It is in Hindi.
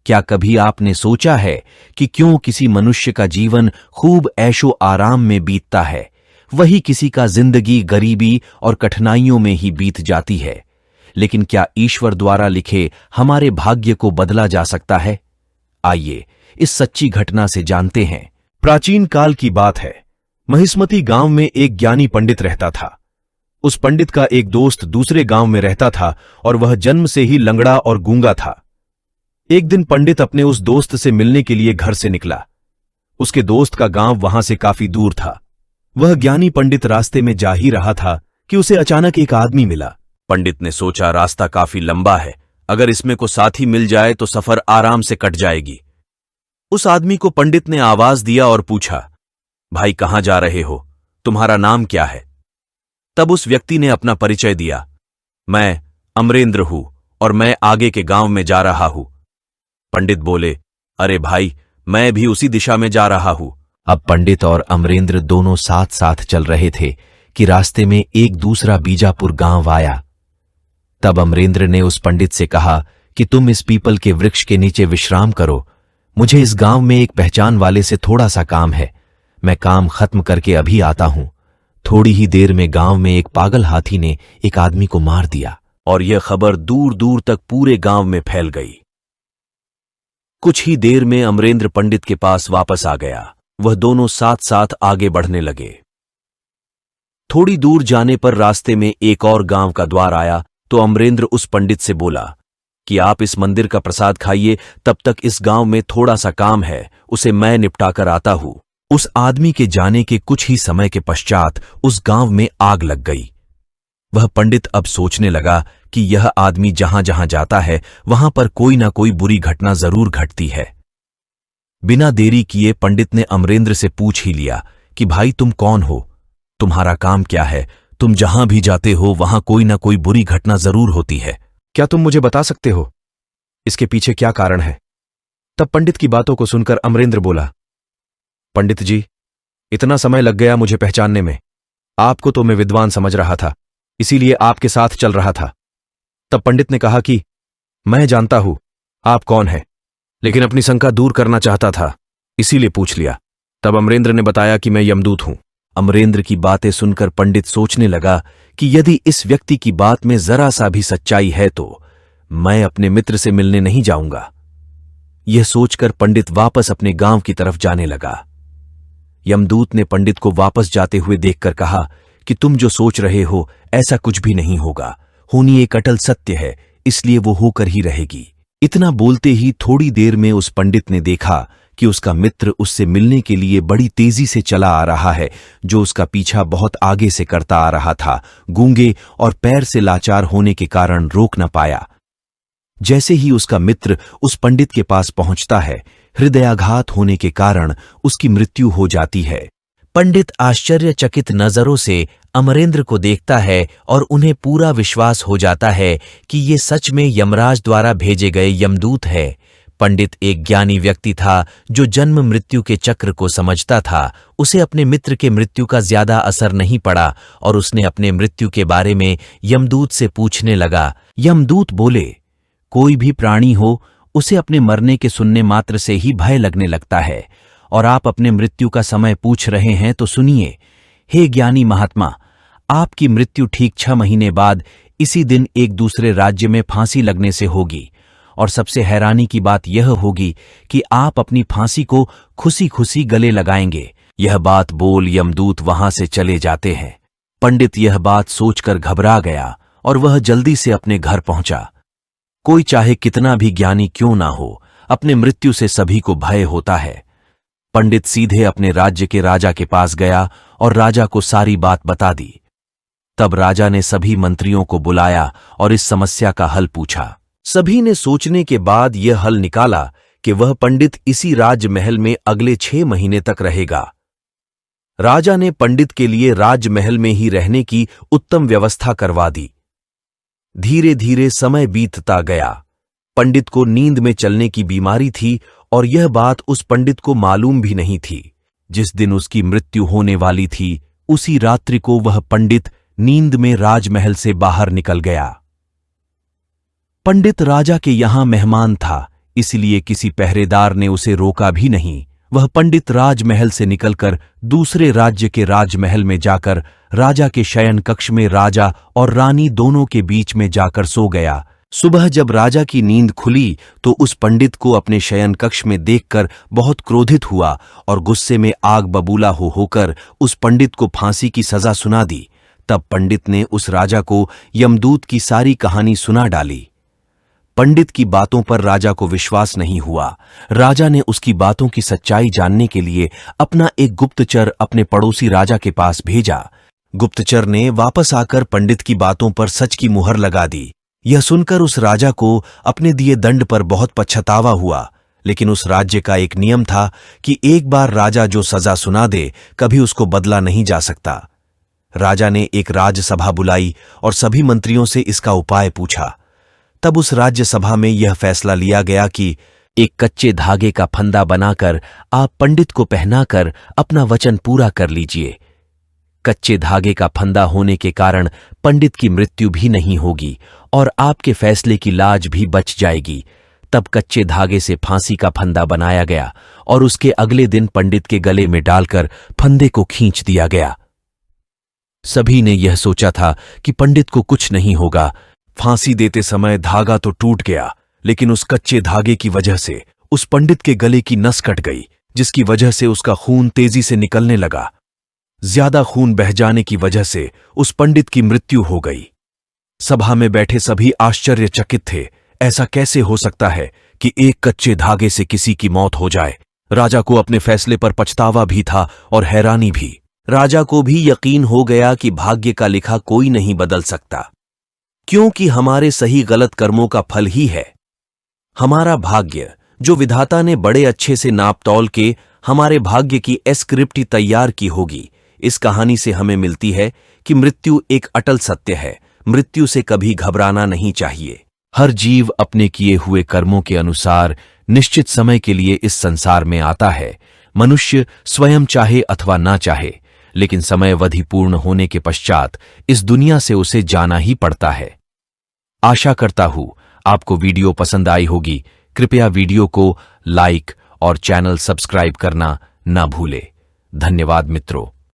क्या कभी आपने सोचा है कि क्यों किसी मनुष्य का जीवन खूब ऐशो आराम में बीतता है, वही किसी का जिंदगी गरीबी और कठिनाइयों में ही बीत जाती है? लेकिन क्या ईश्वर द्वारा लिखे हमारे भाग्य को बदला जा सकता है? आइए इस सच्ची घटना से जानते हैं। प्राचीन काल की बात है। महिष्मती गांव में एक ज्ञानी पंडित रहता था। उस पंडित का एक दोस्त दूसरे गांव में रहता था और वह जन्म से ही लंगड़ा और गूंगा था। एक दिन पंडित अपने उस दोस्त से मिलने के लिए घर से निकला। उसके दोस्त का गांव वहां से काफी दूर था। वह ज्ञानी पंडित रास्ते में जा ही रहा था कि उसे अचानक एक आदमी मिला। पंडित ने सोचा, रास्ता काफी लंबा है, अगर इसमें को साथी मिल जाए तो सफर आराम से कट जाएगी। उस आदमी को पंडित ने आवाज दिया और पूछा, भाई कहां जा रहे हो, तुम्हारा नाम क्या है? तब उस व्यक्ति ने अपना परिचय दिया, मैं अमरेंद्र हूं और मैं आगे के गांव में जा रहा हूं। पंडित बोले, अरे भाई, मैं भी उसी दिशा में जा रहा हूं। अब पंडित और अमरेंद्र दोनों साथ साथ चल रहे थे कि रास्ते में एक दूसरा बीजापुर गांव आया। तब अमरेंद्र ने उस पंडित से कहा कि तुम इस पीपल के वृक्ष के नीचे विश्राम करो, मुझे इस गांव में एक पहचान वाले से थोड़ा सा काम है, मैं काम खत्म करके अभी आता हूं। थोड़ी ही देर में गांव में एक पागल हाथी ने एक आदमी को मार दिया और यह खबर दूर दूर तक पूरे गांव में फैल गई। कुछ ही देर में अमरेंद्र पंडित के पास वापस आ गया। वह दोनों साथ साथ आगे बढ़ने लगे। थोड़ी दूर जाने पर रास्ते में एक और गांव का द्वार आया तो अमरेंद्र उस पंडित से बोला कि आप इस मंदिर का प्रसाद खाइए, तब तक इस गांव में थोड़ा सा काम है, उसे मैं निपटा कर आता हूं। उस आदमी के जाने के कुछ ही समय के पश्चात उस गांव में आग लग गई। वह पंडित अब सोचने लगा कि यह आदमी जहां जहां जाता है वहां पर कोई ना कोई बुरी घटना जरूर घटती है। बिना देरी किए पंडित ने अमरेंद्र से पूछ ही लिया कि भाई तुम कौन हो, तुम्हारा काम क्या है, तुम जहां भी जाते हो वहां कोई ना कोई बुरी घटना जरूर होती है, क्या तुम मुझे बता सकते हो इसके पीछे क्या कारण है? तब पंडित की बातों को सुनकर अमरेंद्र बोला, पंडित जी, इतना समय लग गया मुझे पहचानने में। आपको तो मैं विद्वान समझ रहा था, इसीलिए आपके साथ चल रहा था। तब पंडित ने कहा कि मैं जानता हूं आप कौन हैं, लेकिन अपनी शंका दूर करना चाहता था, इसीलिए पूछ लिया। तब अमरेंद्र ने बताया कि मैं यमदूत हूं। अमरेंद्र की बातें सुनकर पंडित सोचने लगा कि यदि इस व्यक्ति की बात में जरा सा भी सच्चाई है तो मैं अपने मित्र से मिलने नहीं जाऊंगा। यह सोचकर पंडित वापस अपने गांव की तरफ जाने लगा। यमदूत ने पंडित को वापस जाते हुए देखकर कहा कि तुम जो सोच रहे हो ऐसा कुछ भी नहीं होगा, होनी एक अटल सत्य है, इसलिए वो होकर ही रहेगी। इतना बोलते ही थोड़ी देर में उस पंडित ने देखा कि उसका मित्र उससे मिलने के लिए बड़ी तेजी से चला आ रहा है, जो उसका पीछा बहुत आगे से करता आ रहा था। गूंगे और पैर से लाचार होने के कारण रोक न पाया। जैसे ही उसका मित्र उस पंडित के पास पहुंचता है, हृदयाघात होने के कारण उसकी मृत्यु हो जाती है। पंडित आश्चर्यचकित नजरों से अमरेंद्र को देखता है और उन्हें पूरा विश्वास हो जाता है कि ये सच में यमराज द्वारा भेजे गए यमदूत है। पंडित एक ज्ञानी व्यक्ति था जो जन्म मृत्यु के चक्र को समझता था। उसे अपने मित्र के मृत्यु का ज्यादा असर नहीं पड़ा और उसने अपने मृत्यु के बारे में यमदूत से पूछने लगा। यमदूत बोले, कोई भी प्राणी हो उसे अपने मरने के सुनने मात्र से ही भय लगने लगता है, और आप अपने मृत्यु का समय पूछ रहे हैं तो सुनिए। हे ज्ञानी महात्मा, आपकी मृत्यु ठीक 6 महीने बाद इसी दिन एक दूसरे राज्य में फांसी लगने से होगी, और सबसे हैरानी की बात यह होगी कि आप अपनी फांसी को खुशी खुशी गले लगाएंगे। यह बात बोल यमदूत वहां से चले जाते हैं। पंडित यह बात सोचकर घबरा गया और वह जल्दी से अपने घर पहुंचा। कोई चाहे कितना भी ज्ञानी क्यों ना हो, अपने मृत्यु से सभी को भय होता है। पंडित सीधे अपने राज्य के राजा के पास गया और राजा को सारी बात बता दी। तब राजा ने सभी मंत्रियों को बुलाया और इस समस्या का हल पूछा। सभी ने सोचने के बाद यह हल निकाला कि वह पंडित इसी राजमहल में अगले 6 महीने तक रहेगा। राजा ने पंडित के लिए राजमहल में ही रहने की उत्तम व्यवस्था करवा दी। धीरे धीरे समय बीतता गया। पंडित को नींद में चलने की बीमारी थी और यह बात उस पंडित को मालूम भी नहीं थी। जिस दिन उसकी मृत्यु होने वाली थी उसी रात्रि को वह पंडित नींद में राजमहल से बाहर निकल गया। पंडित राजा के यहां मेहमान था, इसलिए किसी पहरेदार ने उसे रोका भी नहीं। वह पंडित राजमहल से निकलकर दूसरे राज्य के राजमहल में जाकर राजा के शयन कक्ष में राजा और रानी दोनों के बीच में जाकर सो गया। सुबह जब राजा की नींद खुली तो उस पंडित को अपने शयन कक्ष में देखकर बहुत क्रोधित हुआ और गुस्से में आग बबूला होकर उस पंडित को फांसी की सजा सुना दी। तब पंडित ने उस राजा को यमदूत की सारी कहानी सुना डाली। पंडित की बातों पर राजा को विश्वास नहीं हुआ। राजा ने उसकी बातों की सच्चाई जानने के लिए अपना एक गुप्तचर अपने पड़ोसी राजा के पास भेजा। गुप्तचर ने वापस आकर पंडित की बातों पर सच की मुहर लगा दी। यह सुनकर उस राजा को अपने दिए दंड पर बहुत पछतावा हुआ, लेकिन उस राज्य का एक नियम था कि एक बार राजा जो सजा सुना दे कभी उसको बदला नहीं जा सकता। राजा ने एक राजसभा बुलाई और सभी मंत्रियों से इसका उपाय पूछा। तब उस राज्यसभा में यह फैसला लिया गया कि एक कच्चे धागे का फंदा बनाकर आप पंडित को पहनाकर अपना वचन पूरा कर लीजिए। कच्चे धागे का फंदा होने के कारण पंडित की मृत्यु भी नहीं होगी और आपके फैसले की लाज भी बच जाएगी। तब कच्चे धागे से फांसी का फंदा बनाया गया और उसके अगले दिन पंडित के गले में डालकर फंदे को खींच दिया गया। सभी ने यह सोचा था कि पंडित को कुछ नहीं होगा। फांसी देते समय धागा तो टूट गया, लेकिन उस कच्चे धागे की वजह से उस पंडित के गले की नस कट गई, जिसकी वजह से उसका खून तेजी से निकलने लगा। ज्यादा खून बह जाने की वजह से उस पंडित की मृत्यु हो गई। सभा में बैठे सभी आश्चर्यचकित थे। ऐसा कैसे हो सकता है कि एक कच्चे धागे से किसी की मौत हो जाए? राजा को अपने फैसले पर पछतावा भी था और हैरानी भी। राजा को भी यकीन हो गया कि भाग्य का लिखा कोई नहीं बदल सकता, क्योंकि हमारे सही गलत कर्मों का फल ही है हमारा भाग्य, जो विधाता ने बड़े अच्छे से नाप तौल के हमारे भाग्य की स्क्रिप्ट तैयार की होगी। इस कहानी से हमें मिलती है कि मृत्यु एक अटल सत्य है। मृत्यु से कभी घबराना नहीं चाहिए। हर जीव अपने किए हुए कर्मों के अनुसार निश्चित समय के लिए इस संसार में आता है। मनुष्य स्वयं चाहे अथवा ना चाहे, लेकिन समयावधि पूर्ण होने के पश्चात इस दुनिया से उसे जाना ही पड़ता है। आशा करता हूं आपको वीडियो पसंद आई होगी। कृपया वीडियो को लाइक और चैनल सब्सक्राइब करना ना भूले। धन्यवाद मित्रों।